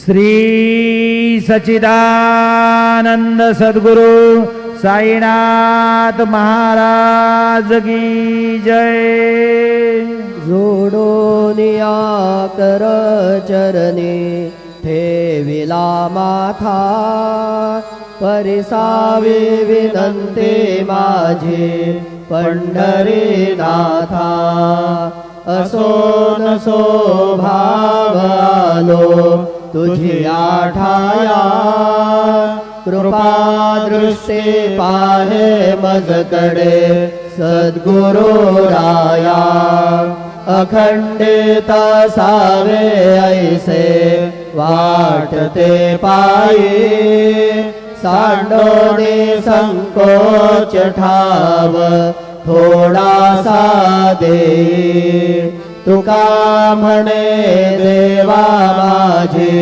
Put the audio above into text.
श्री सच्चिदानंद सद्गुरु साईनाथ महाराज की जय। जोडोनिया कर चरणी ठेविला माथा, परिसावी विनंती माझी पंढरीनाथा। असो नसो भाव आलो तुझी आठाया, कृपा दृष्टी पाहे मजकडे सद्गुरु राया। अखंडित सावे ऐसे वाटते पायी, सांडोने संकोच ठाव थोडासा देई। तुका म्हणे देवा माझे